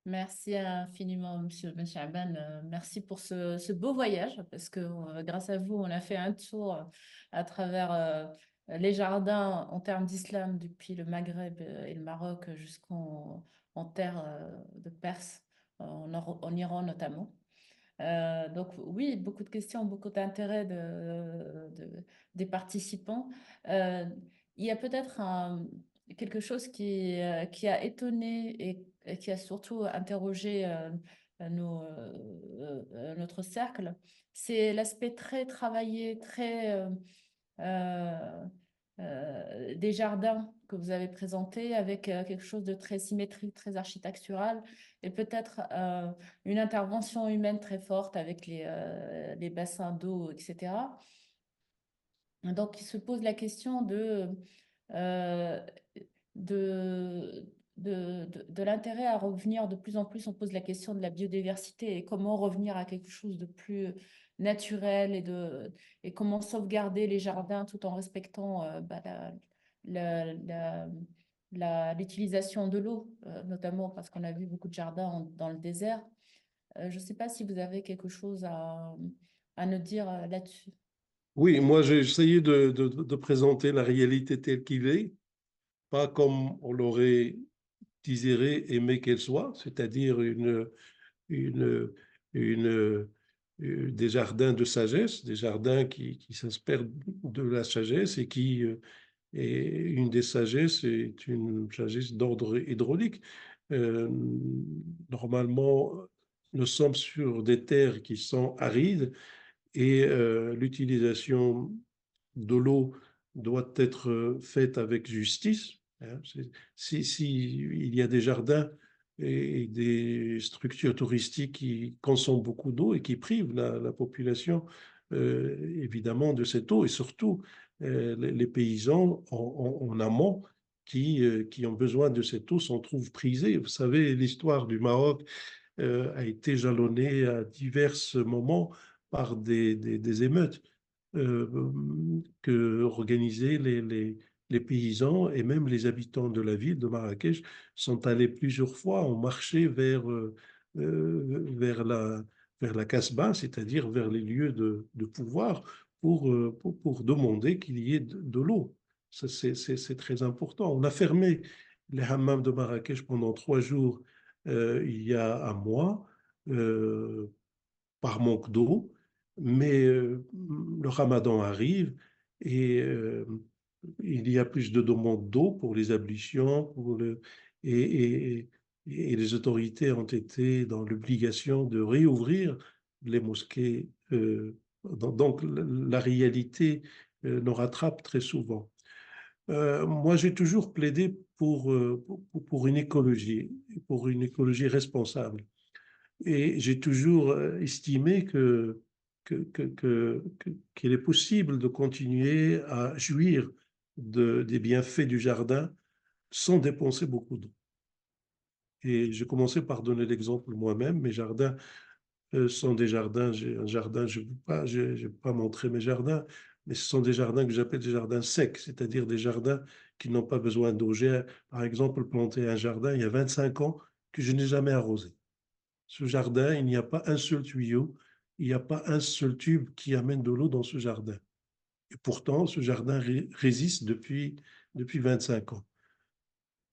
Merci infiniment, Monsieur Ben Chaban. Merci pour ce beau voyage, parce que grâce à vous, on a fait un tour à travers les jardins en termes d'islam, depuis le Maghreb et le Maroc jusqu'en en terre de Perse, en Iran notamment. Donc oui, beaucoup de questions, beaucoup d'intérêt des participants. Euh, il y a peut-être quelque chose qui a étonné et qui a surtout interrogé notre cercle, c'est l'aspect très travaillé, très euh, des jardins que vous avez présentés avec quelque chose de très symétrique, très architectural et peut-être une intervention humaine très forte avec les bassins d'eau, etc. Donc, il se pose la question euh, de l'intérêt à revenir de plus en plus. On pose la question de la biodiversité et comment revenir à quelque chose de plus naturel et comment sauvegarder les jardins tout en respectant la- la- l'utilisation de l'eau, notamment parce qu'on a vu beaucoup de jardins dans le désert. Je ne sais pas si vous avez quelque chose à nous dire là-dessus. Oui, moi j'ai essayé de présenter la réalité telle qu'il est, pas comme on l'aurait désiré, aimé qu'elle soit, c'est-à-dire une, des jardins de sagesse, des jardins qui s'inspirent de la sagesse et une des sagesses est une sagesse d'ordre hydraulique. Euh, Normalement, nous sommes sur des terres qui sont arides et l'utilisation de l'eau doit être faite avec justice. Hein. Si il y a des jardins et des structures touristiques qui consomment beaucoup d'eau et qui privent la population évidemment de cette eau et surtout les paysans en amont qui ont besoin de cette eau s'en trouvent prisés. Vous savez, l'histoire du Maroc a été jalonné à divers moments par des émeutes que organisaient les paysans et même les habitants de la ville de Marrakech sont allés plusieurs fois, ont marché vers vers la Casbah, c'est-à-dire vers les lieux de pouvoir pour demander qu'il y ait de l'eau. Ça, c'est très important. On a fermé les hammams de Marrakech pendant 3 jours il y a un mois par manque d'eau, mais le ramadan arrive et il y a plus de demandes d'eau pour les ablutions et, et, et les autorités ont été dans l'obligation de réouvrir les mosquées. Donc la réalité nous rattrape très souvent. Moi, j'ai toujours plaidé pour pour une écologie responsable. Et j'ai toujours estimé qu'il est possible de continuer à jouir des bienfaits du jardin sans dépenser beaucoup d'eau. Et j'ai commencé par donner l'exemple moi-même. Mes jardins sont des jardins, j'ai un jardin, je vais pas montrer mes jardins, mais ce sont des jardins que j'appelle des jardins secs, c'est-à-dire des jardins qui n'ont pas besoin d'eau. J'ai, par exemple, planté un jardin il y a 25 ans que je n'ai jamais arrosé. Ce jardin, il n'y a pas un seul tuyau, il n'y a pas un seul tube qui amène de l'eau dans ce jardin. Et pourtant, ce jardin résiste depuis 25 ans.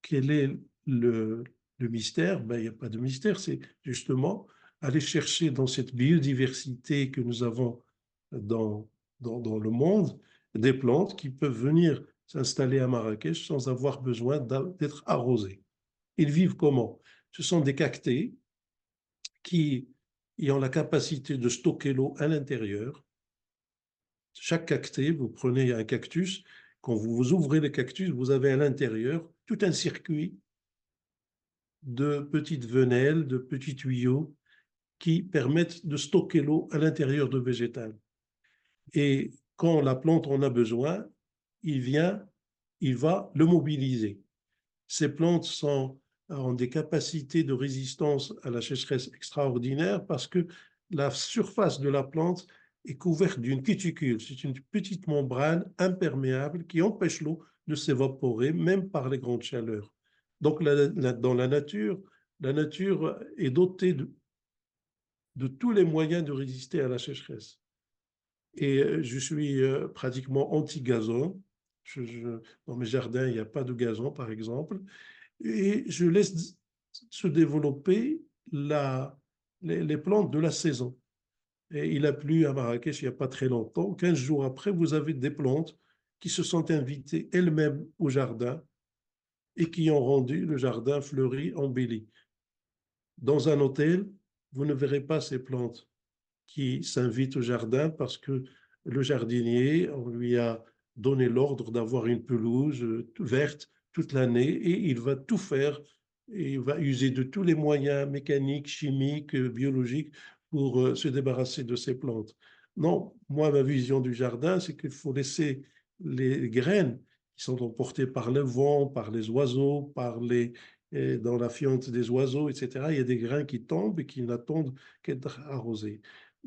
Quel est le mystère? Ben, il n'y a pas de mystère, c'est justement aller chercher dans cette biodiversité que nous avons dans, dans le monde des plantes qui peuvent venir s'installer à Marrakech sans avoir besoin d'être arrosées. Ils vivent comment? Ce sont des cactés qui ont la capacité de stocker l'eau à l'intérieur. Chaque cacté, vous prenez un cactus, quand vous ouvrez le cactus, vous avez à l'intérieur tout un circuit de petites venelles, de petits tuyaux qui permettent de stocker l'eau à l'intérieur de végétal. Et quand la plante en a besoin, il vient, il va le mobiliser. Ces plantes ont des capacités de résistance à la sécheresse extraordinaires parce que la surface de la plante est couverte d'une cuticule. C'est une petite membrane imperméable qui empêche l'eau de s'évaporer, même par les grandes chaleurs. Donc, dans la nature, la nature est dotée de tous les moyens de résister à la sécheresse. Et je suis pratiquement anti-gazon. Dans mes jardins, il n'y a pas de gazon, par exemple. Et je laisse se développer les plantes de la saison. Et il a plu à Marrakech il n'y a pas très longtemps. 15 jours après, vous avez des plantes qui se sont invitées elles-mêmes au jardin et qui ont rendu le jardin fleuri, embelli. Dans un hôtel, vous ne verrez pas ces plantes qui s'invitent au jardin parce que le jardinier, on lui a donné l'ordre d'avoir une pelouse verte toute l'année et il va tout faire et il va user de tous les moyens mécaniques, chimiques, biologiques pour se débarrasser de ces plantes. Non, moi, ma vision du jardin, c'est qu'il faut laisser les graines qui sont emportées par le vent, par les oiseaux, dans la fiente des oiseaux, etc. Il y a des grains qui tombent et qui n'attendent qu'être arrosés.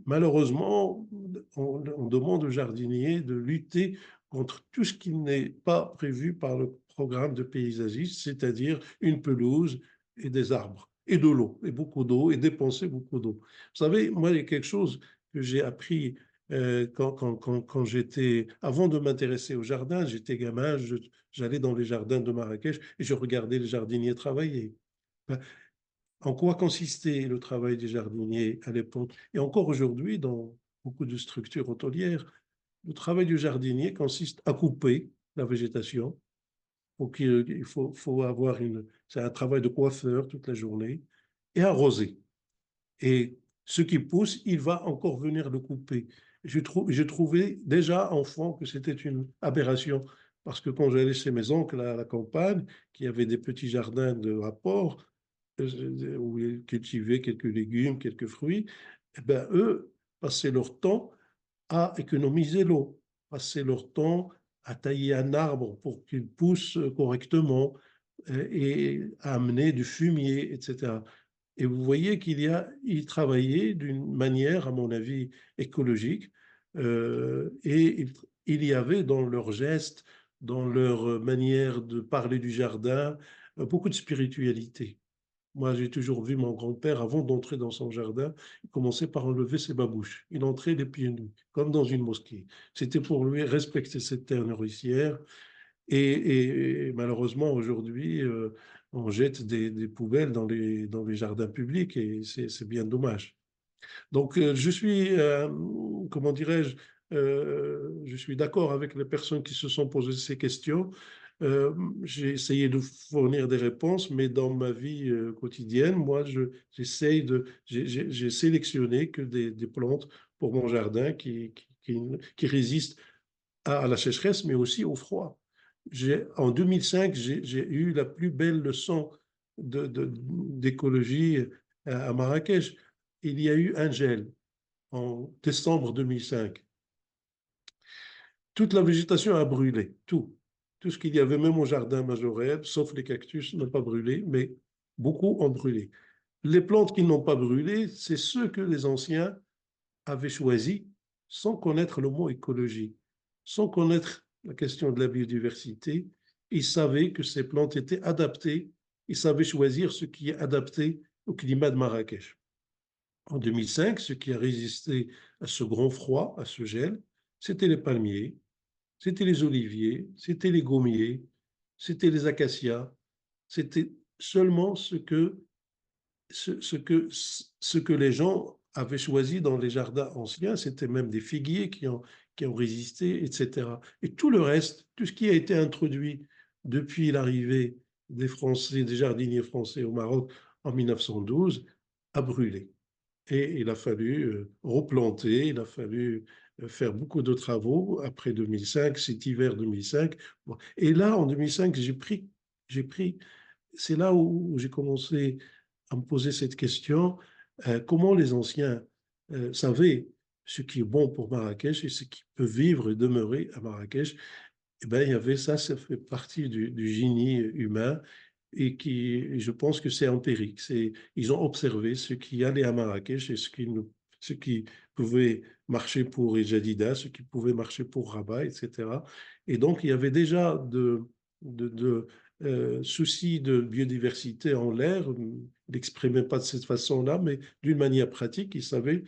Malheureusement, on demande aux jardiniers de lutter contre tout ce qui n'est pas prévu par le programme de paysagisme, c'est-à-dire une pelouse et des arbres, et de l'eau, et beaucoup d'eau, et dépenser beaucoup d'eau. Vous savez, moi, il y a quelque chose que j'ai appris quand j'étais, avant de m'intéresser au jardin, j'étais gamin, j'allais dans les jardins de Marrakech et je regardais les jardiniers travailler. Ben, en quoi consistait le travail des jardiniers à l'époque? Et encore aujourd'hui, dans beaucoup de structures hôtelières, le travail du jardinier consiste à couper la végétation. Faut avoir c'est un travail de coiffeur toute la journée et arroser. Et ce qui pousse, il va encore venir le couper. J'ai trouvé déjà enfant que c'était une aberration parce que quand j'allais chez mes oncles à la campagne, qui avaient des petits jardins de rapport, où ils cultivaient quelques légumes, quelques fruits, eh ben, eux passaient leur temps à économiser l'eau, passaient leur temps à tailler un arbre pour qu'il pousse correctement et à amener du fumier, etc. Et vous voyez ils travaillaient d'une manière, à mon avis, écologique, et il y avait dans leurs gestes, dans leur manière de parler du jardin, beaucoup de spiritualité. Moi, j'ai toujours vu mon grand-père, avant d'entrer dans son jardin, il commençait par enlever ses babouches. Il entrait les pieds nus, comme dans une mosquée. C'était pour lui respecter cette terre nourricière. Et malheureusement, aujourd'hui, on jette des poubelles dans les jardins publics et c'est bien dommage. Donc, comment dirais-je, je suis d'accord avec les personnes qui se sont posées ces questions. J'ai essayé de fournir des réponses, mais dans ma vie quotidienne, moi, j'ai sélectionné que des plantes pour mon jardin qui résistent à la sécheresse, mais aussi au froid. En 2005, j'ai eu la plus belle leçon d'écologie à Marrakech. Il y a eu un gel en décembre 2005. Toute la végétation a brûlé, tout. Tout ce qu'il y avait, même au jardin majorel, sauf les cactus, n'ont pas brûlé, mais beaucoup ont brûlé. Les plantes qui n'ont pas brûlé, c'est ceux que les anciens avaient choisis sans connaître le mot écologie, sans connaître la question de la biodiversité. Ils savaient que ces plantes étaient adaptées, ils savaient choisir ce qui est adapté au climat de Marrakech. En 2005, ce qui a résisté à ce grand froid, à ce gel, c'était les palmiers, c'était les oliviers, c'était les gommiers, c'était les acacias. C'était seulement ce que les gens avaient choisi dans les jardins anciens. C'était même des figuiers qui ont résisté, etc. Et tout le reste, tout ce qui a été introduit depuis l'arrivée des Français, des jardiniers français au Maroc en 1912, a brûlé. Et il a fallu replanter, il a fallu faire beaucoup de travaux après 2005, cet hiver 2005. Bon. Et là, en 2005, j'ai pris, c'est là où j'ai commencé à me poser cette question, comment les anciens savaient ce qui est bon pour Marrakech et ce qui peut vivre et demeurer à Marrakech. Eh ben, il y avait ça, ça fait partie du génie humain et je pense que c'est empirique. Ils ont observé ce qui allait à Marrakech et ce qui pouvait marcher pour Ejadida, ce qui pouvait marcher pour Rabat, etc. Et donc, il y avait déjà de soucis de biodiversité en l'air l'exprimait pas de cette façon-là, mais d'une manière pratique, il savait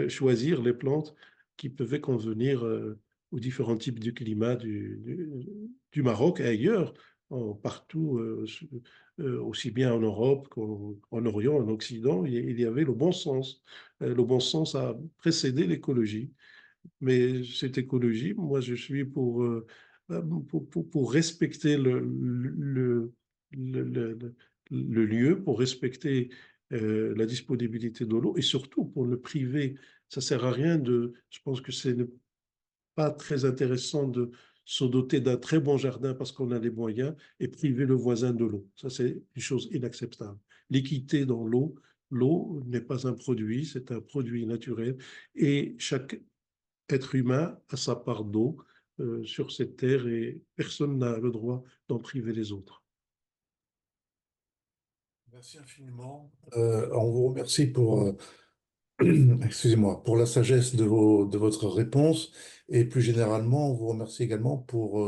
choisir les plantes qui pouvaient convenir aux différents types de climat du Maroc et ailleurs, partout, aussi bien en Europe qu'en Orient, en Occident, il y avait le bon sens. Le bon sens a précédé l'écologie. Mais cette écologie, moi, je suis pour respecter le lieu, pour respecter la disponibilité de l'eau et surtout pour ne priver. Ça sert à rien de. Je pense que c'est pas très intéressant de se doter d'un très bon jardin parce qu'on a les moyens et priver le voisin de l'eau. Ça, c'est une chose inacceptable. L'équité dans l'eau, l'eau n'est pas un produit, c'est un produit naturel et chaque être humain a sa part d'eau sur cette terre et personne n'a le droit d'en priver les autres. Merci infiniment. On vous remercie pour, excusez-moi, pour la sagesse de votre réponse et plus généralement, on vous remercie également pour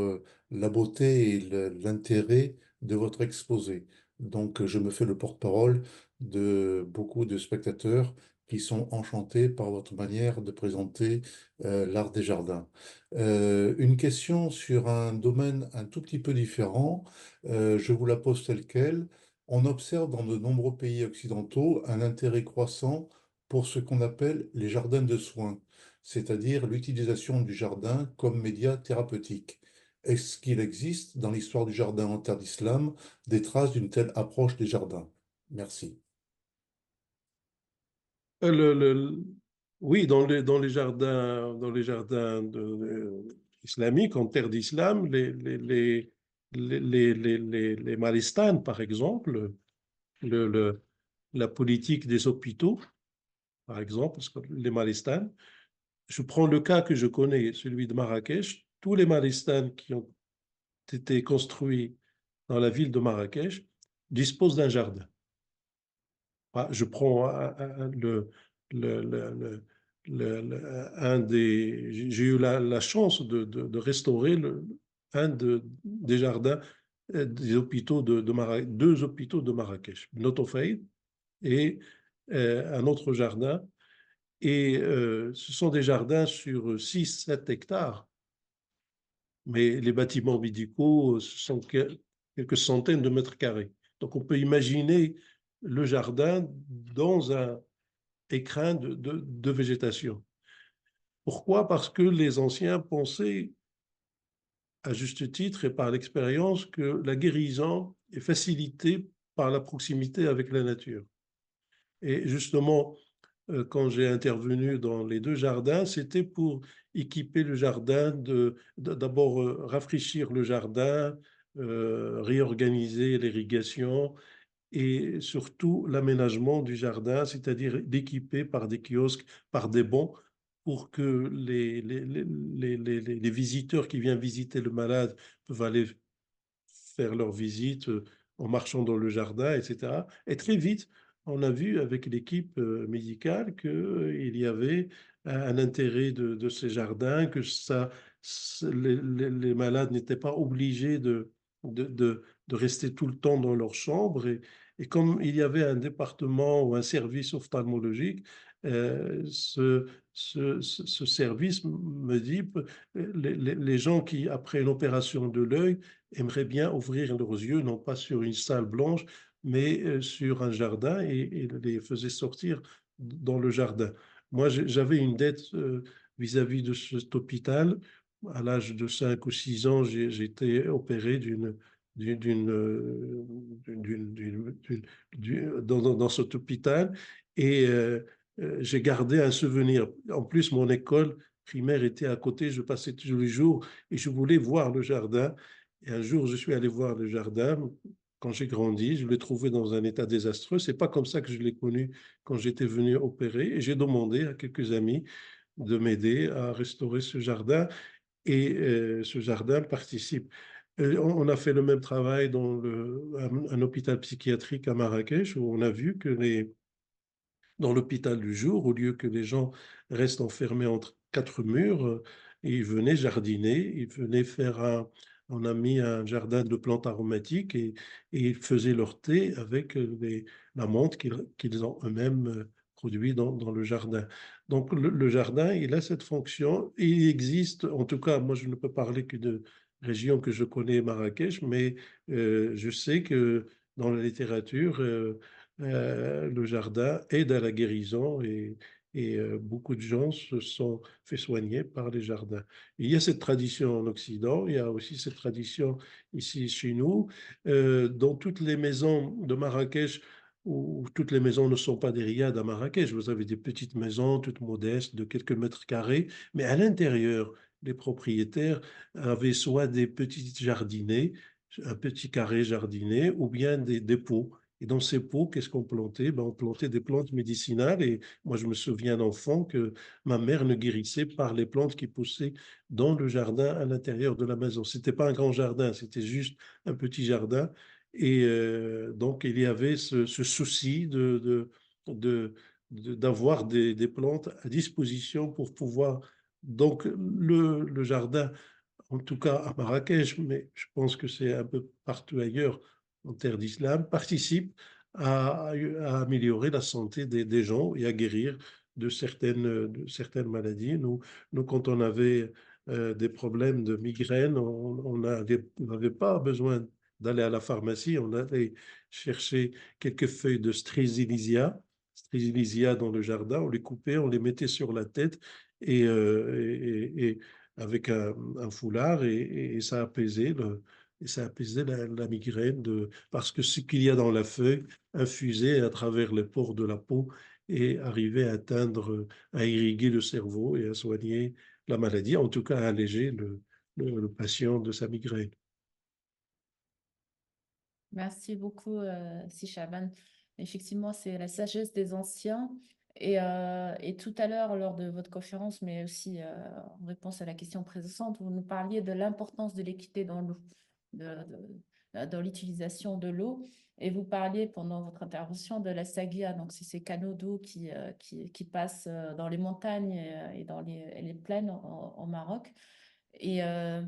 la beauté et l'intérêt de votre exposé. Donc, je me fais le porte-parole de beaucoup de spectateurs qui sont enchantés par votre manière de présenter l'art des jardins. Une question sur un domaine un tout petit peu différent, je vous la pose telle quelle. On observe dans de nombreux pays occidentaux un intérêt croissant pour ce qu'on appelle les jardins de soins, c'est-à-dire l'utilisation du jardin comme média thérapeutique. Est-ce qu'il existe dans l'histoire du jardin en terre d'islam des traces d'une telle approche des jardins? Merci. Euh, le- le- oui, dans les jardins islamiques, en terre d'islam, les Malistanes, par exemple, le, le- la politique des hôpitaux, par exemple, parce que les Malistanes, je prends le cas que je connais, celui de Marrakech, tous les Malistanes qui ont été construits dans la ville de Marrakech disposent d'un jardin. Ah, je prends le- le- le- un des. J'ai eu la chance de restaurer un des jardins des hôpitaux de Marrakech, deux hôpitaux de Marrakech, Notofaïd et un autre jardin. Et ce sont des jardins sur 6-7 hectares, mais les bâtiments médicaux, ce sont quelques centaines de mètres carrés. Donc on peut imaginer le jardin dans un écrin de végétation. Pourquoi? Parce que les anciens pensaient, à juste titre et par l'expérience, que la guérison est facilitée par la proximité avec la nature. Et justement, quand j'ai intervenu dans les deux jardins, c'était pour équiper le jardin, d'abord rafraîchir le jardin, réorganiser l'irrigation, et surtout l'aménagement du jardin, c'est-à-dire d'équiper par des kiosques, par des bancs, pour que les visiteurs qui viennent visiter le malade peuvent aller faire leur visite en marchant dans le jardin, etc. Et très vite, on a vu avec l'équipe médicale qu'il y avait un intérêt de ces jardins, que les malades n'étaient pas obligés de, de, de rester tout le temps dans leur chambre. Et comme il y avait un département ou un service ophtalmologique, ce service me dit, les gens qui, après une opération de l'œil, aimeraient bien ouvrir leurs yeux, non pas sur une salle blanche, mais sur un jardin et les faisaient sortir dans le jardin. Moi, j'avais une dette vis-à-vis de cet hôpital. À l'âge de 5 ou 6 ans, j'ai été opéré d'une, d'une, euh, dans cet hôpital et j'ai gardé un souvenir. En plus, mon école primaire était à côté, je passais tous les jours et je voulais voir le jardin. Et un jour, je suis allé voir le jardin. Quand j'ai grandi, je l'ai trouvé dans un état désastreux. C'est pas comme ça que je l'ai connu quand j'étais venu opérer. Et j'ai demandé à quelques amis de m'aider à restaurer ce jardin. Et ce jardin participe. On a fait le même travail dans un hôpital psychiatrique à Marrakech, où on a vu que dans l'hôpital du jour, au lieu que les gens restent enfermés entre quatre murs, ils venaient jardiner, ils venaient faire on a mis un jardin de plantes aromatiques et ils faisaient leur thé avec la menthe qu'ils ont eux-mêmes produit dans le jardin. Donc le jardin, il a cette fonction. Il existe, en tout cas, moi je ne peux parler que de région que je connais, Marrakech, mais je sais que dans la littérature, le jardin aide à la guérison et beaucoup de gens se sont fait soigner par les jardins. Il y a cette tradition en Occident, il y a aussi cette tradition ici chez nous. Dans toutes les maisons de Marrakech, où toutes les maisons ne sont pas des riads à Marrakech, vous avez des petites maisons toutes modestes de quelques mètres carrés, mais à l'intérieur, les propriétaires avaient soit des petites jardinets, un petit carré jardiné, ou bien des pots. Et dans ces pots, qu'est-ce qu'on plantait? Ben, on plantait des plantes médicinales. Et moi, je me souviens d'enfant que ma mère ne guérissait par les plantes qui poussaient dans le jardin à l'intérieur de la maison. C'était pas un grand jardin, c'était juste un petit jardin. Et donc, il y avait ce souci d'avoir des plantes à disposition pour pouvoir. Donc, le jardin, en tout cas à Marrakech, mais je pense que c'est un peu partout ailleurs en terre d'islam, participe à améliorer la santé des gens et à guérir de certaines maladies. Nous, quand on avait des problèmes de migraine, on n'avait pas besoin d'aller à la pharmacie, on allait chercher quelques feuilles de strésilysia dans le jardin, on les coupait, on les mettait sur la tête et avec un foulard et ça apaisait la migraine parce que ce qu'il y a dans la feuille infusait à travers les pores de la peau et arrivait à irriguer le cerveau et à soigner la maladie, en tout cas à alléger le patient de sa migraine. Merci beaucoup, Si Chaban. Effectivement, c'est la sagesse des anciens. Et tout à l'heure, lors de votre conférence, mais aussi en réponse à la question précédente, vous nous parliez de l'importance de l'équité dans l'eau, dans l'utilisation de l'eau. Et vous parliez pendant votre intervention de la Sagia, donc c'est ces canaux d'eau qui passent dans les montagnes et dans les plaines au Maroc. Et, euh,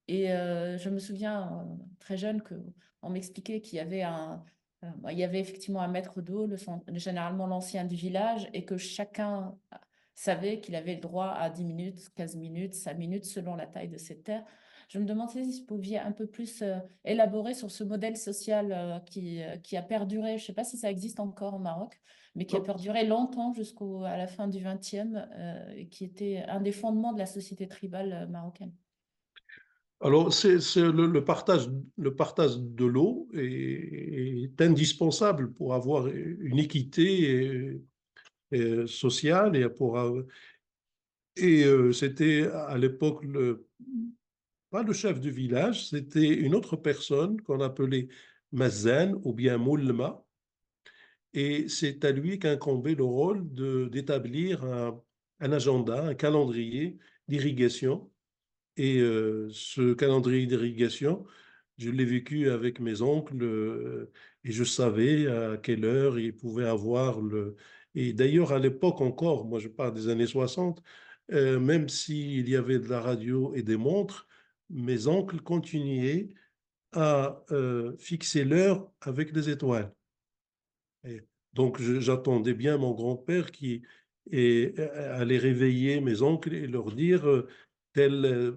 je me souviens très jeune qu'on m'expliquait qu'il y avait il y avait effectivement un maître d'eau, généralement l'ancien du village, et que chacun savait qu'il avait le droit à 10 minutes, 15 minutes, 5 minutes, selon la taille de ses terres. Je me demandais si vous pouviez un peu plus élaborer sur ce modèle social qui a perduré, je ne sais pas si ça existe encore au Maroc, mais qui a perduré longtemps jusqu'à la fin du XXe, et qui était un des fondements de la société tribale marocaine. Alors, c'est le partage de l'eau est indispensable pour avoir une équité sociale c'était à l'époque pas le chef du village, c'était une autre personne qu'on appelait Mazan ou bien Moulma, et c'est à lui qu'incombait le rôle d'établir un agenda, un calendrier d'irrigation. Et ce calendrier d'irrigation, je l'ai vécu avec mes oncles et je savais à quelle heure ils pouvaient avoir le. Et d'ailleurs, à l'époque encore, moi je parle des années 60, même s'il y avait de la radio et des montres, mes oncles continuaient à fixer l'heure avec des étoiles. Et donc j'attendais bien mon grand-père qui allait réveiller mes oncles et leur dire telle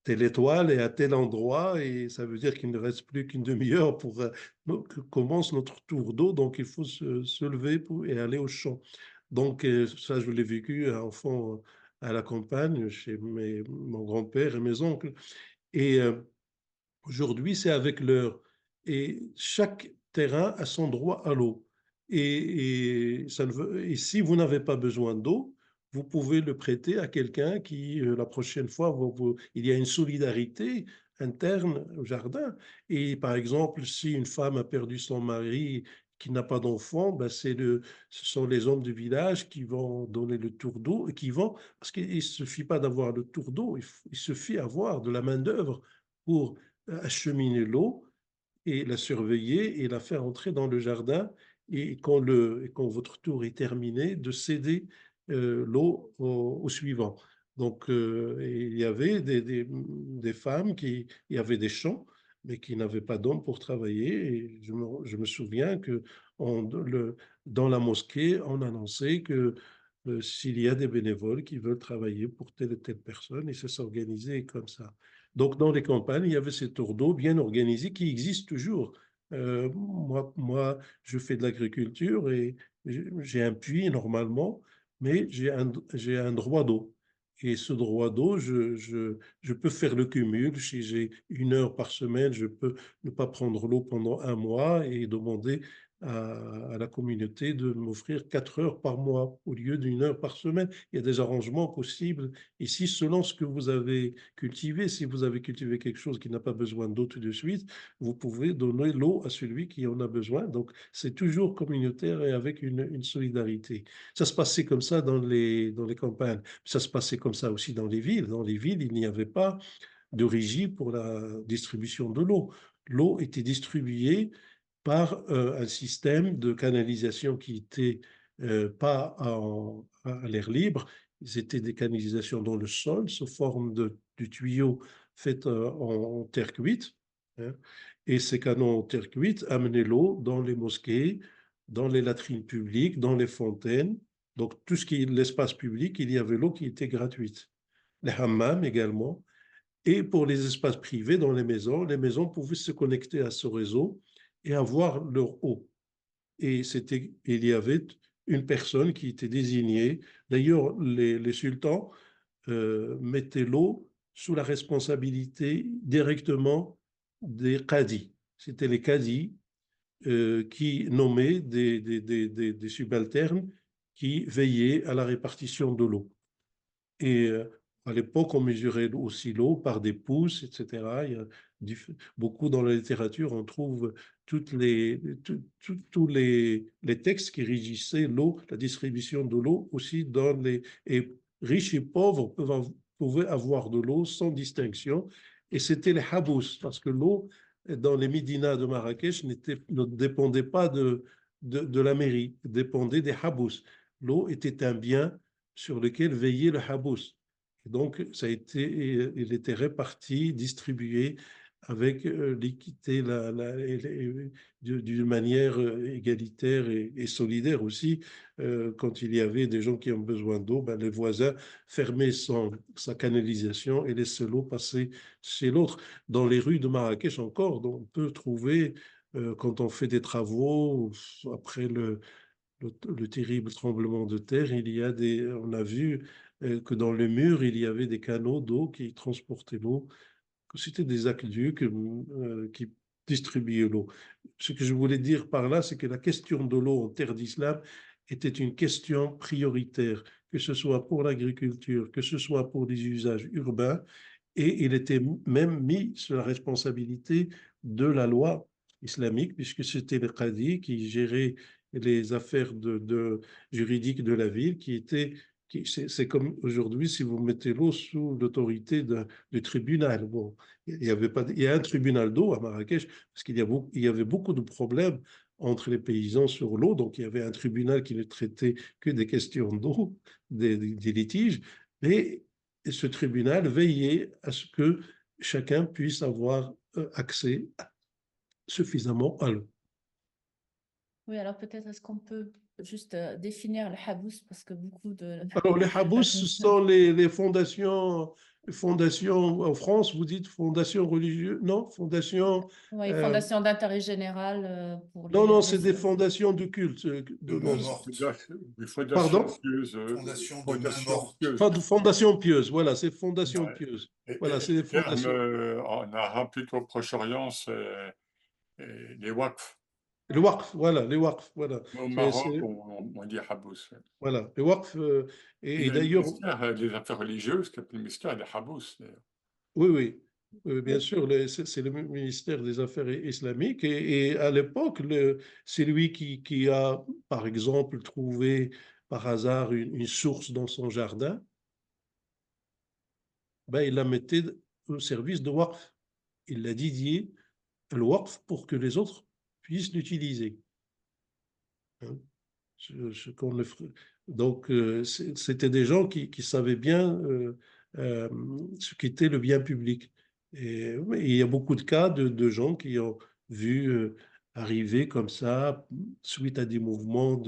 étoile est à tel endroit et ça veut dire qu'il ne reste plus qu'une demi-heure pour que commence notre tour d'eau, donc il faut se lever et aller au champ. Donc ça, je l'ai vécu enfant à la campagne chez mon grand-père et mes oncles. Et aujourd'hui, c'est avec l'heure. Et chaque terrain a son droit à l'eau. Et si vous n'avez pas besoin d'eau, vous pouvez le prêter à quelqu'un qui, la prochaine fois, il y a une solidarité interne au jardin. Et par exemple, si une femme a perdu son mari qui n'a pas d'enfant, ben ce sont les hommes du village qui vont donner le tour d'eau et parce qu'il ne suffit pas d'avoir le tour d'eau, il suffit d'avoir de la main-d'œuvre pour acheminer l'eau et la surveiller et la faire entrer dans le jardin. Et quand votre tour est terminé, de céder l'eau au suivant. Donc, il y avait des femmes il y avait des champs, mais qui n'avaient pas d'hommes pour travailler. Et je me souviens que dans la mosquée, on annonçait que s'il y a des bénévoles qui veulent travailler pour telle et telle personne, et ça s'organisait comme ça. Donc, dans les campagnes, il y avait ces tours d'eau bien organisés qui existent toujours. Moi, je fais de l'agriculture et j'ai un puits normalement, mais j'ai un droit d'eau. Et ce droit d'eau, je peux faire le cumul. Si j'ai 1 heure par semaine, je peux ne pas prendre l'eau pendant un mois et demander à la communauté de m'offrir 4 heures par mois au lieu d'1 heure par semaine. Il y a des arrangements possibles ici selon ce que vous avez cultivé. Si vous avez cultivé quelque chose qui n'a pas besoin d'eau tout de suite, vous pouvez donner l'eau à celui qui en a besoin. Donc, c'est toujours communautaire et avec une solidarité. Ça se passait comme ça dans les campagnes. Ça se passait comme ça aussi dans les villes. Dans les villes, il n'y avait pas de régie pour la distribution de l'eau. L'eau était distribuée par un système de canalisation qui était pas à l'air libre. C'était des canalisations dans le sol sous forme de tuyaux faits en terre cuite. Hein. Et ces canons en terre cuite amenaient l'eau dans les mosquées, dans les latrines publiques, dans les fontaines. Donc, tout ce qui est l'espace public, il y avait l'eau qui était gratuite. Les hammams également. Et pour les espaces privés dans les maisons pouvaient se connecter à ce réseau et avoir leur eau. Et il y avait une personne qui était désignée. D'ailleurs, les sultans mettaient l'eau sous la responsabilité directement des qadis. C'était les qadis qui nommaient des subalternes qui veillaient à la répartition de l'eau. Et à l'époque, on mesurait aussi l'eau par des pouces, etc. Il y a beaucoup dans la littérature, on trouve tous les textes qui régissaient l'eau, la distribution de l'eau aussi dans les... Et riches et pauvres pouvaient avoir de l'eau sans distinction. Et c'était les habous, parce que l'eau dans les médinas de Marrakech ne dépendait pas de la mairie, dépendait des habous. L'eau était un bien sur lequel veillait le habous. Et donc, il était réparti, distribué avec l'équité, d'une manière égalitaire et solidaire aussi. Quand il y avait des gens qui ont besoin d'eau, ben, les voisins fermaient sa canalisation et laissaient l'eau passer chez l'autre. Dans les rues de Marrakech encore, on peut trouver, quand on fait des travaux, après le terrible tremblement de terre, on a vu que dans le mur, il y avait des canaux d'eau qui transportaient l'eau, que c'était des aqueducs qui distribuaient l'eau. Ce que je voulais dire par là, c'est que la question de l'eau en terre d'islam était une question prioritaire, que ce soit pour l'agriculture, que ce soit pour les usages urbains, et il était même mis sur la responsabilité de la loi islamique, puisque c'était le qadi qui gérait les affaires juridiques de la ville, c'est comme aujourd'hui si vous mettez l'eau sous l'autorité du tribunal. Bon, il y a un tribunal d'eau à Marrakech, parce il y avait beaucoup de problèmes entre les paysans sur l'eau, donc il y avait un tribunal qui ne traitait que des questions d'eau, des litiges, mais ce tribunal veillait à ce que chacun puisse avoir accès suffisamment à l'eau. Oui, alors peut-être est-ce qu'on peut juste définir le habous parce que beaucoup de... Alors, les habous, ce sont les fondations en France, vous dites fondation religieuse, non? Fondation. Oui, fondation d'intérêt général pour Non, non, c'est les... des fondations de culte. De main morte. Des fondations Pardon? pieuses. Fondation de main Fondations morte. pieuses. Pas de fondation pieuse, voilà, c'est fondation Ouais. pieuse. Et, Voilà, c'est des terme fondations. en arabe, plutôt au Proche-Orient, c'est les waqf. Le waqf, voilà, les waqf, voilà. Au Maroc, on dit habous. Voilà, les waqf, Il y et a le d'ailleurs, ministère des Affaires religieuses qui s'appelle le ministère des habous, d'ailleurs. oui, oui. Bien sûr, c'est le ministère des Affaires islamiques et à l'époque, c'est lui qui a, par exemple, trouvé par hasard une source dans son jardin, ben, il la mettait au service de Waqf. Il l'a dédié le Waqf pour que les autres puissent l'utiliser. Hein. qu'on ne donc, c'était des gens qui savaient bien ce qu'était le bien public. Et il y a beaucoup de cas de gens qui ont vu arriver comme ça, suite à des mouvements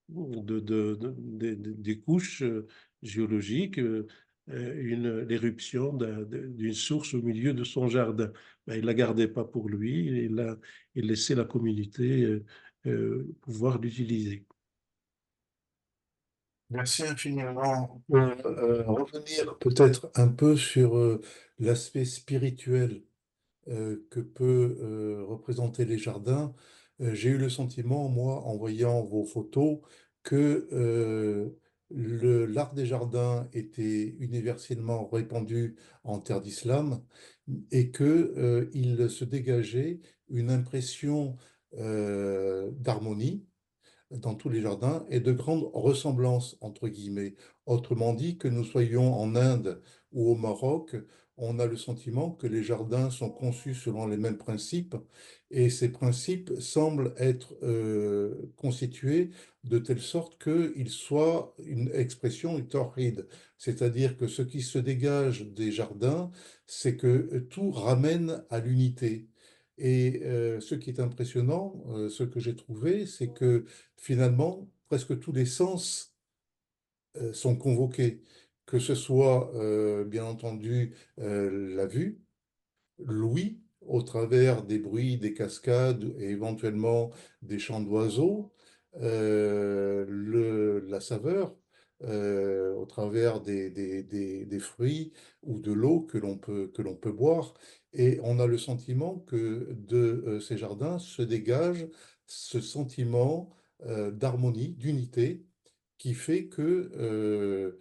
des couches géologiques, l'éruption d'une source au milieu de son jardin. Ben, il ne la gardait pas pour lui, il laissait la communauté pouvoir l'utiliser. Merci infiniment. Revenir peut-être un peu sur l'aspect spirituel que peut représenter les jardins. J'ai eu le sentiment, moi, en voyant vos photos, que l'art des jardins était universellement répandu en terre d'islam et que il se dégageait une impression d'harmonie dans tous les jardins et de grandes ressemblances, entre guillemets. Autrement dit, que nous soyons en Inde ou au Maroc, on a le sentiment que les jardins sont conçus selon les mêmes principes et ces principes semblent être constitués de telle sorte qu'ils soient une expression du tawhid. C'est-à-dire que ce qui se dégage des jardins, c'est que tout ramène à l'unité. Et ce qui est impressionnant, ce que j'ai trouvé, c'est que finalement, presque tous les sens sont convoqués, que ce soit bien entendu la vue, l'ouïe, au travers des bruits, des cascades et éventuellement des chants d'oiseaux, la saveur, au travers des fruits ou de l'eau que l'on peut boire. Et on a le sentiment que de ces jardins se dégage ce sentiment d'harmonie, d'unité, qui fait que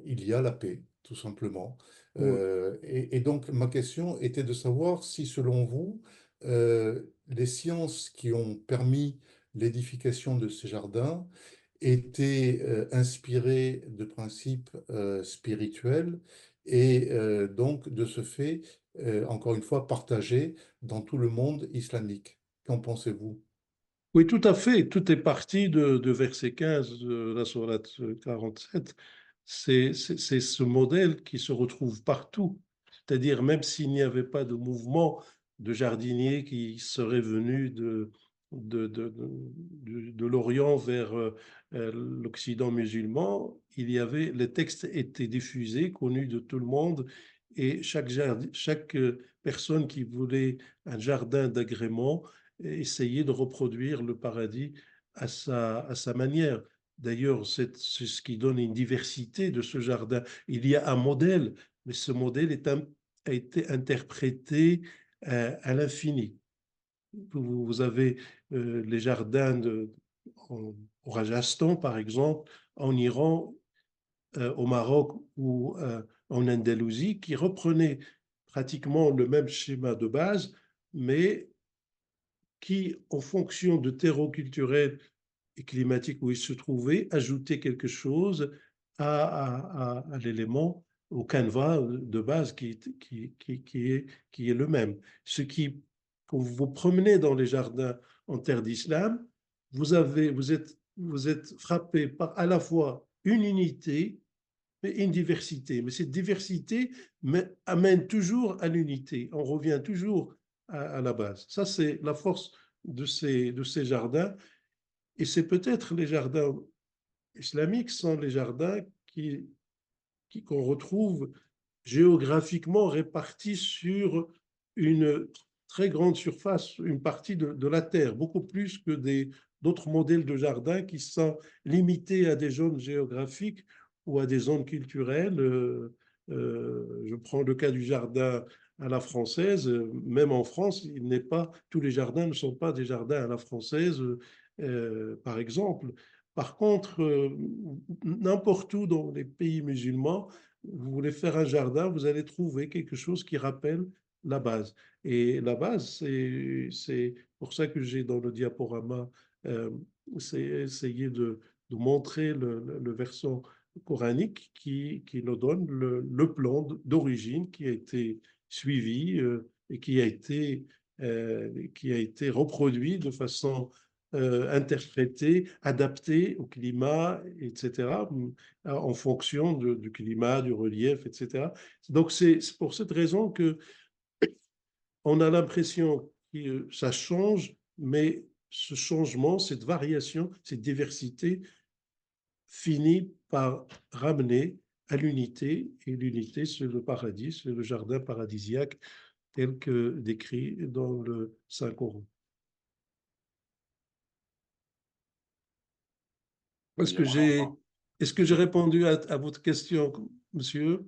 il y a la paix, tout simplement. Et donc, ma question était de savoir si, selon vous, les sciences qui ont permis l'édification de ces jardins étaient inspirées de principes spirituels et donc, de ce fait, encore une fois, partagées dans tout le monde islamique. Qu'en pensez-vous? Oui, tout à fait. Tout est parti de verset 15 de la sourate 47. C'est ce modèle qui se retrouve partout. C'est-à-dire, même s'il n'y avait pas de mouvement de jardiniers qui serait venu de l'Orient vers l'Occident musulman, les textes étaient diffusés, connus de tout le monde, et chaque personne qui voulait un jardin d'agrément et essayer de reproduire le paradis à sa manière. D'ailleurs, c'est ce qui donne une diversité de ce jardin. Il y a un modèle, mais ce modèle a été interprété à l'infini. Vous avez les jardins au Rajasthan, par exemple, en Iran, au Maroc ou en Andalousie, qui reprenaient pratiquement le même schéma de base, mais qui, en fonction de terreau culturel et climatique où il se trouvait, ajoutait quelque chose à l'élément, au canevas de base qui est le même. Quand vous vous promenez dans les jardins en terre d'islam, vous êtes frappé par à la fois une unité et une diversité. Mais cette diversité amène toujours à l'unité. On revient toujours à la base. Ça, c'est la force de ces jardins. Et c'est peut-être les jardins islamiques sont les jardins qu'on retrouve géographiquement répartis sur une très grande surface, une partie de la terre, beaucoup plus que d'autres modèles de jardins qui sont limités à des zones géographiques ou à des zones culturelles. Je prends le cas du jardin à la française. Même en France, tous les jardins ne sont pas des jardins à la française, par exemple. Par contre, n'importe où dans les pays musulmans, vous voulez faire un jardin, vous allez trouver quelque chose qui rappelle la base. Et la base, c'est pour ça que j'ai dans le diaporama c'est essayer de montrer le versant coranique qui nous donne le plan d'origine qui a été suivi et qui a été reproduit de façon interprétées, adaptées au climat, etc., en fonction du climat, du relief, etc. Donc, c'est pour cette raison que on a l'impression que ça change, mais ce changement, cette variation, cette diversité finit par ramener à l'unité, et l'unité, c'est le paradis, c'est le jardin paradisiaque tel que décrit dans le Saint-Coran. Est-ce Il y que aurait j'ai encore. est-ce que j'ai répondu à votre question, monsieur?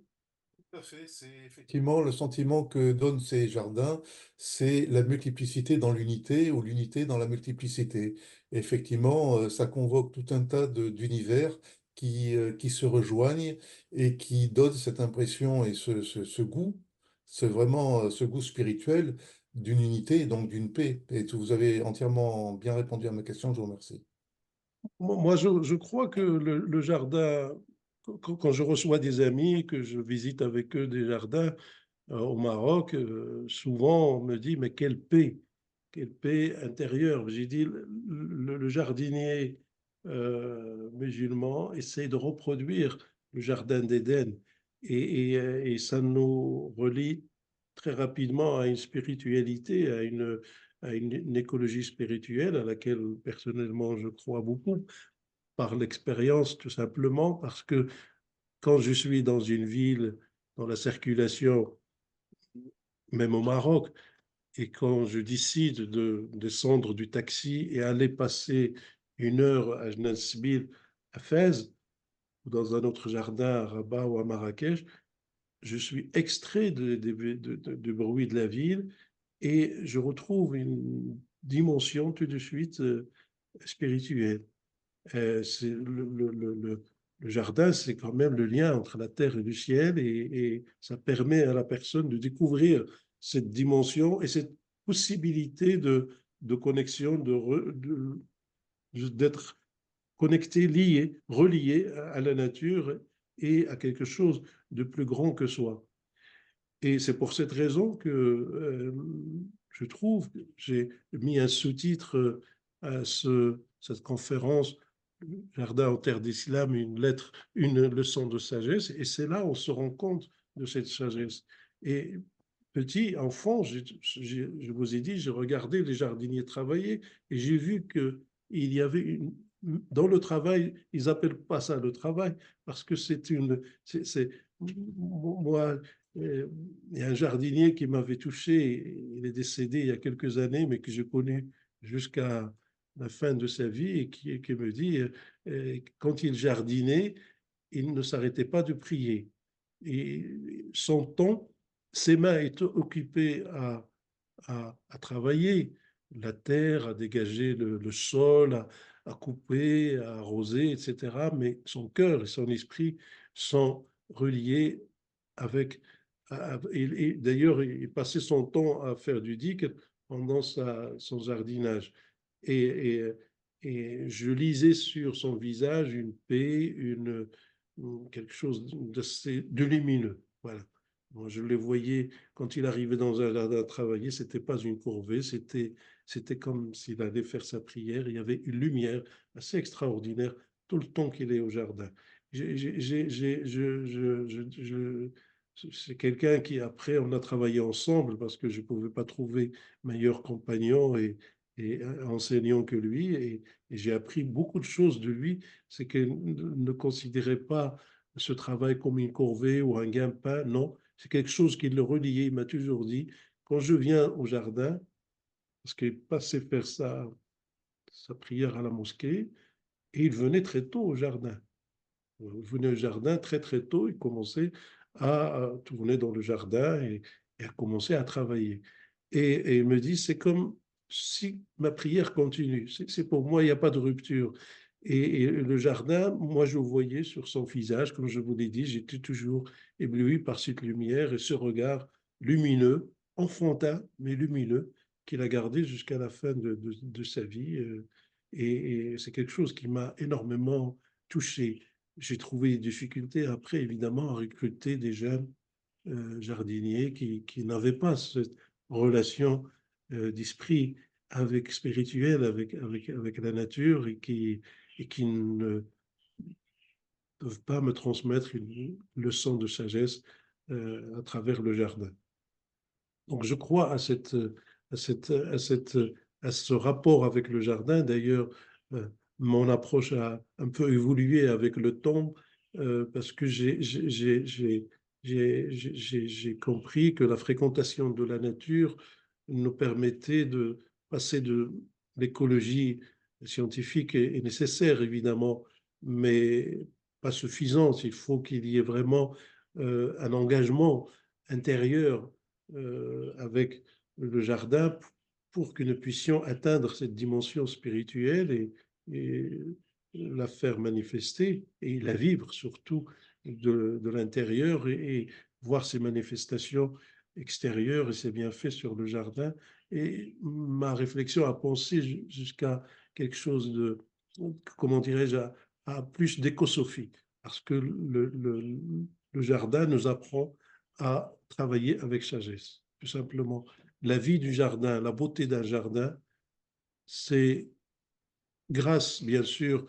Tout à fait, c'est effectivement le sentiment que donnent ces jardins, c'est la multiplicité dans l'unité ou l'unité dans la multiplicité. Effectivement, ça convoque tout un tas d'univers qui se rejoignent et qui donnent cette impression et ce goût, c'est vraiment ce goût spirituel d'une unité et donc d'une paix. Et vous avez entièrement bien répondu à ma question, je vous remercie. Moi, je crois que le jardin, quand je reçois des amis, que je visite avec eux des jardins au Maroc, souvent on me dit, mais quelle paix intérieure. J'ai dit, le jardinier musulman essaie de reproduire le jardin d'Éden et ça nous relie très rapidement à une spiritualité, une écologie spirituelle à laquelle personnellement je crois beaucoup par l'expérience, tout simplement parce que quand je suis dans une ville, dans la circulation, même au Maroc, et quand je décide de descendre du taxi et aller passer 1 heure à Jnasbil, à Fès, ou dans un autre jardin à Rabat ou à Marrakech, je suis extrait du bruit de la ville et je retrouve une dimension tout de suite spirituelle. C'est le jardin, c'est quand même le lien entre la terre et le ciel et ça permet à la personne de découvrir cette dimension et cette possibilité de connexion, d'être connecté, lié, relié à la nature et à quelque chose de plus grand que soi. Et c'est pour cette raison que je trouve, j'ai mis un sous-titre à cette conférence Jardin en terre d'islam, une lettre, une leçon de sagesse, et c'est là où on se rend compte de cette sagesse. Et petit enfant, je vous ai dit, j'ai regardé les jardiniers travailler et j'ai vu que il y avait dans le travail, ils appellent pas ça le travail parce que moi, il y a un jardinier qui m'avait touché, il est décédé il y a quelques années, mais que j'ai connu jusqu'à la fin de sa vie et qui me dit, quand il jardinait, il ne s'arrêtait pas de prier. Et son temps, ses mains étaient occupées à travailler la terre, à dégager le sol, à couper, à arroser, etc. Mais son cœur et son esprit sont reliés avec... et d'ailleurs, il passait son temps à faire du dhikr pendant son jardinage. Et, et, et je lisais sur son visage une paix, quelque chose de lumineux. Voilà. Moi, je le voyais quand il arrivait dans un jardin à travailler, c'était pas une corvée, c'était comme s'il allait faire sa prière. Il y avait une lumière assez extraordinaire tout le temps qu'il est au jardin. C'est quelqu'un qui, après, on a travaillé ensemble parce que je ne pouvais pas trouver meilleur compagnon et enseignant que lui. Et j'ai appris beaucoup de choses de lui. C'est qu'il ne considérait pas ce travail comme une corvée ou un gagne-pain. Non, c'est quelque chose qui le reliait. Il m'a toujours dit, quand je viens au jardin, parce qu'il passait faire sa prière à la mosquée, et il venait très tôt au jardin. Il venait au jardin très très tôt, il commençait à tourner dans le jardin et à commencer à travailler. Et il me dit, c'est comme si ma prière continue. C'est pour moi, il n'y a pas de rupture. Et le jardin, moi, je le voyais sur son visage, comme je vous l'ai dit, j'étais toujours ébloui par cette lumière et ce regard lumineux, enfantin, mais lumineux, qu'il a gardé jusqu'à la fin de sa vie. Et c'est quelque chose qui m'a énormément touché. J'ai trouvé des difficultés après, évidemment, à recruter des jeunes jardiniers qui n'avaient pas cette relation d'esprit spirituel avec la nature et qui ne peuvent pas me transmettre une leçon de sagesse à travers le jardin. Donc je crois à, cette, à, cette, à ce rapport avec le jardin. D'ailleurs, mon approche a un peu évolué avec le temps parce que j'ai compris que la fréquentation de la nature nous permettait de passer de l'écologie scientifique est nécessaire, évidemment, mais pas suffisante. Il faut qu'il y ait vraiment un engagement intérieur avec le jardin pour que nous puissions atteindre cette dimension spirituelle et la faire manifester et la vivre surtout de l'intérieur et voir ces manifestations extérieures et ses bienfaits sur le jardin. Et ma réflexion a pensé jusqu'à quelque chose de, comment dirais-je, à plus d'écosophie, parce que le jardin nous apprend à travailler avec sagesse, tout simplement. La vie du jardin, la beauté d'un jardin, c'est grâce, bien sûr,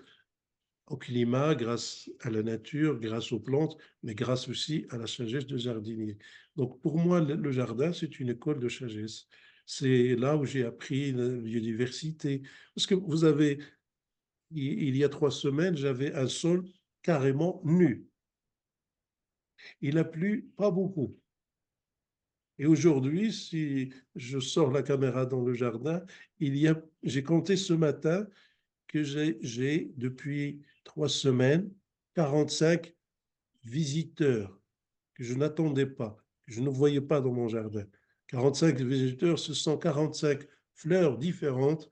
au climat, grâce à la nature, grâce aux plantes, mais grâce aussi à la sagesse du jardinier. Donc pour moi, le jardin, c'est une école de sagesse. C'est là où j'ai appris la biodiversité. Parce que vous avez, il y a 3 semaines, j'avais un sol carrément nu. Il a plu pas beaucoup. Et aujourd'hui, si je sors la caméra dans le jardin, j'ai compté ce matin que j'ai depuis 3 semaines 45 visiteurs que je n'attendais pas, que je ne voyais pas dans mon jardin. 45 visiteurs, ce sont 45 fleurs différentes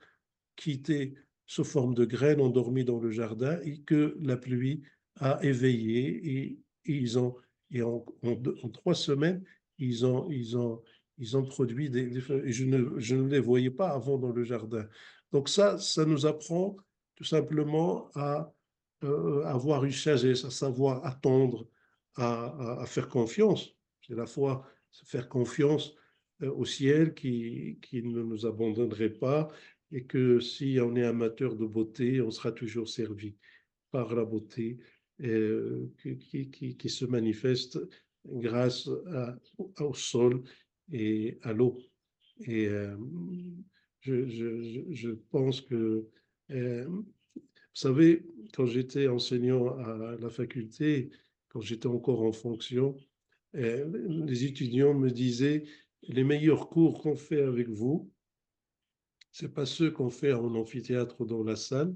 qui étaient sous forme de graines endormies dans le jardin et que la pluie a éveillées et ils ont en 3 semaines ils ont produit des fleurs et je ne les voyais pas avant dans le jardin. Donc ça nous apprend tout simplement à avoir une sagesse, à savoir attendre, à faire confiance. C'est la foi, c'est faire confiance au ciel qui ne nous abandonnerait pas et que si on est amateur de beauté, on sera toujours servi par la beauté qui se manifeste grâce au sol et à l'eau. Et je pense que, vous savez, quand j'étais enseignant à la faculté, quand j'étais encore en fonction, les étudiants me disaient, les meilleurs cours qu'on fait avec vous, c'est pas ceux qu'on fait en amphithéâtre ou dans la salle,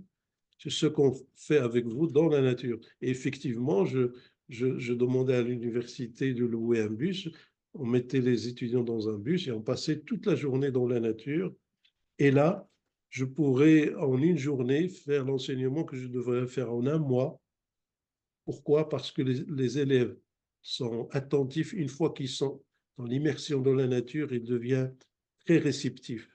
c'est ce qu'on fait avec vous dans la nature. Et effectivement, je demandais à l'université de louer un bus, on mettait les étudiants dans un bus et on passait toute la journée dans la nature. Et là, je pourrais en une journée faire l'enseignement que je devrais faire en un mois. Pourquoi? Parce que les élèves sont attentifs. Une fois qu'ils sont dans l'immersion dans la nature, ils deviennent très réceptifs.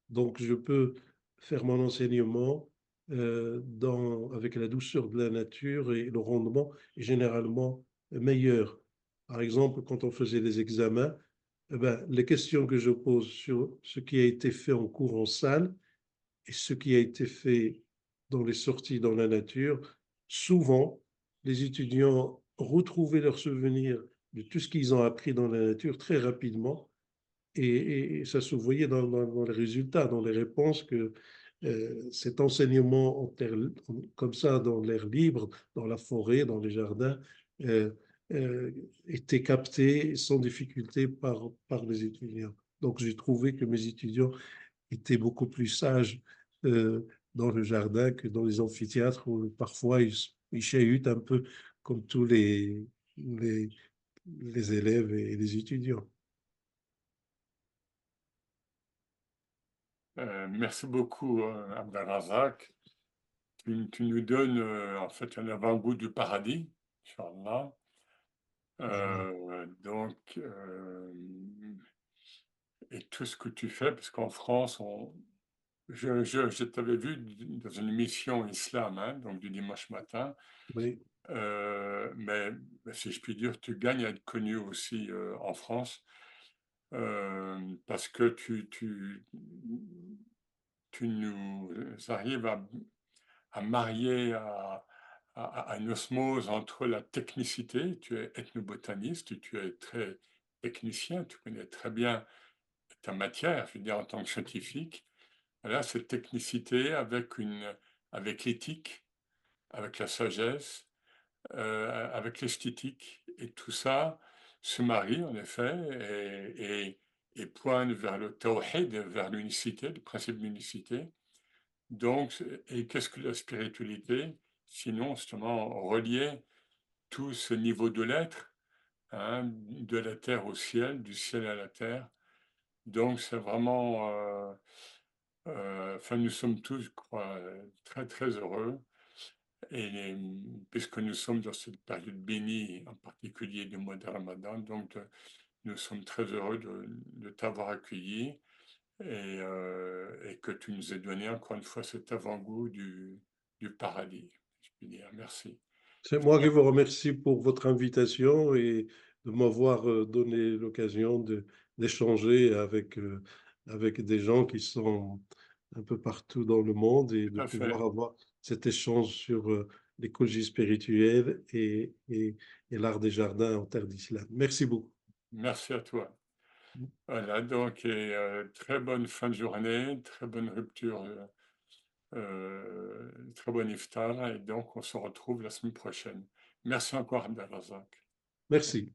Donc, je peux faire mon enseignement avec la douceur de la nature et le rendement est généralement meilleur. Par exemple, quand on faisait les examens, eh ben, les questions que je pose sur ce qui a été fait en cours en salle et ce qui a été fait dans les sorties dans la nature, souvent, les étudiants retrouvaient leurs souvenirs de tout ce qu'ils ont appris dans la nature très rapidement et ça se voyait dans les résultats, dans les réponses, que cet enseignement comme ça, dans l'air libre, dans la forêt, dans les jardins, euh, était capté sans difficulté par les étudiants. Donc j'ai trouvé que mes étudiants étaient beaucoup plus sages dans le jardin que dans les amphithéâtres où parfois ils chahutent un peu comme tous les, les élèves et les étudiants. Merci beaucoup, Abdelrazak. Tu nous donnes en fait un avant-goût du paradis, Inch'Allah. Donc, et tout ce que tu fais, parce qu'en France, je t'avais vu dans une émission islam, hein, donc du dimanche matin, Oui. mais si je puis dire, tu gagnes à être connu aussi en France, parce que tu nous arrives à marier à une osmose entre la technicité, tu es ethnobotaniste, tu es très technicien, tu connais très bien ta matière, je veux dire en tant que scientifique. Voilà, cette technicité avec l'éthique, avec la sagesse, avec l'esthétique, et tout ça se marie en effet et pointe vers le tawhid, vers l'unicité, le principe d'unicité. Donc, et qu'est-ce que la spiritualité? Sinon, justement, relier tout ce niveau de l'être, hein, de la terre au ciel, du ciel à la terre. Donc, c'est vraiment, enfin, nous sommes tous, je crois, très, très heureux. Et puisque nous sommes dans cette période bénie, en particulier du mois de Ramadan, donc nous sommes très heureux de t'avoir accueilli et que tu nous aies donné encore une fois cet avant-goût du paradis. Je peux dire merci. C'est moi qui vous remercie pour votre invitation et de m'avoir donné l'occasion d'échanger avec des gens qui sont un peu partout dans le monde et Tout de à fait. pouvoir avoir cet échange sur l'écologie spirituelle et l'art des jardins en terre d'islam. Merci beaucoup. Merci à toi. Voilà, donc, très bonne fin de journée, très bonne rupture, très bon iftar, et donc on se retrouve la semaine prochaine. Merci encore, Abdelrazak. Merci.